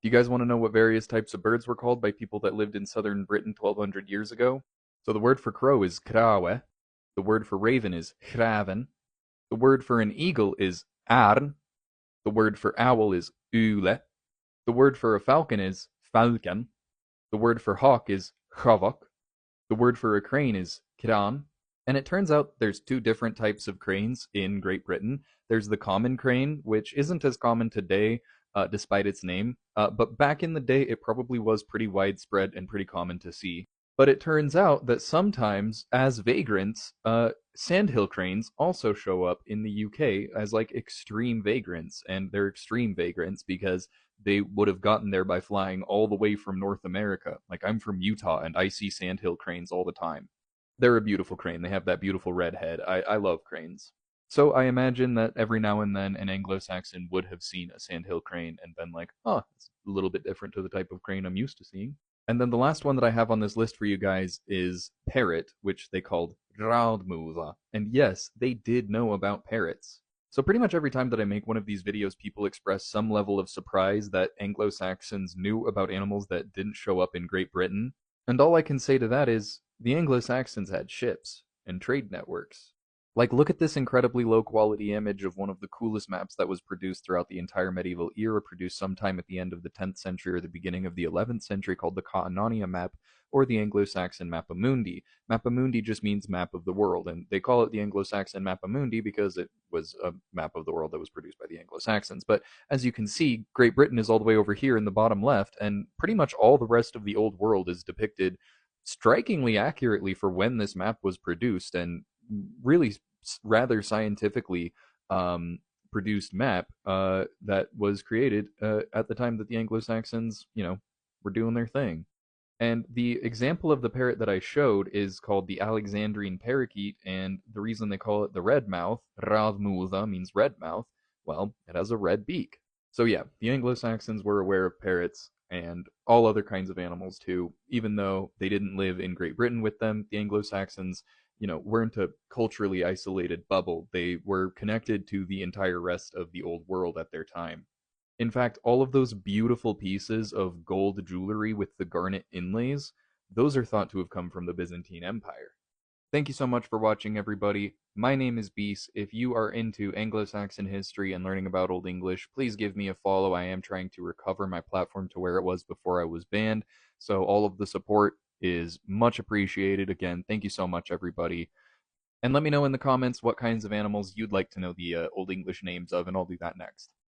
Do you guys want to know what various types of birds were called by people that lived in southern Britain 1200 years ago? So the word for crow is krawe, the word for raven is hraven, the word for an eagle is arn, the word for owl is ule, the word for a falcon is falcon, the word for hawk is chavok, the word for a crane is kran, and it turns out there's two different types of cranes in Great Britain. There's the common crane, which isn't as common today, despite its name, but back in the day it probably was pretty widespread and pretty common to see. But it turns out that sometimes, as vagrants, sandhill cranes also show up in the UK as like extreme vagrants, and they're extreme vagrants because they would have gotten there by flying all the way from North America. Like, I'm from Utah and I see sandhill cranes all the time. They're a beautiful crane. They have that beautiful red head. I love cranes. So I imagine that every now and then an Anglo-Saxon would have seen a sandhill crane and been like, oh, it's a little bit different to the type of crane I'm used to seeing. And then the last one that I have on this list for you guys is parrot, which they called raudmuva. And yes, they did know about parrots. So pretty much every time that I make one of these videos, people express some level of surprise that Anglo-Saxons knew about animals that didn't show up in Great Britain. And all I can say to that is, the Anglo-Saxons had ships and trade networks. Like, look at this incredibly low quality image of one of the coolest maps that was produced throughout the entire medieval era, produced sometime at the end of the 10th century or the beginning of the 11th century, called the Caanania map, or the Anglo-Saxon Mappa Mundi. Mappa Mundi just means map of the world, and they call it the Anglo-Saxon Mappa Mundi because it was a map of the world that was produced by the Anglo-Saxons. But as you can see, Great Britain is all the way over here in the bottom left, and pretty much all the rest of the old world is depicted strikingly accurately for when this map was produced, and really rather scientifically produced map that was created at the time that the Anglo-Saxons, were doing their thing. And the example of the parrot that I showed is called the Alexandrine parakeet, and the reason they call it the red mouth, Ravmuza means red mouth, well, it has a red beak. So yeah, the Anglo-Saxons were aware of parrots and all other kinds of animals too, even though they didn't live in Great Britain with them. The Anglo-Saxons, weren't a culturally isolated bubble. They were connected to the entire rest of the old world at their time. In fact, all of those beautiful pieces of gold jewelry with the garnet inlays, those are thought to have come from the Byzantine Empire. Thank you so much for watching, everybody. My name is Beast. If you are into Anglo-Saxon history and learning about Old English, please give me a follow. I am trying to recover my platform to where it was before I was banned, so all of the support is much appreciated. Again, thank you so much, everybody. And let me know in the comments what kinds of animals you'd like to know the Old English names of, and I'll do that next.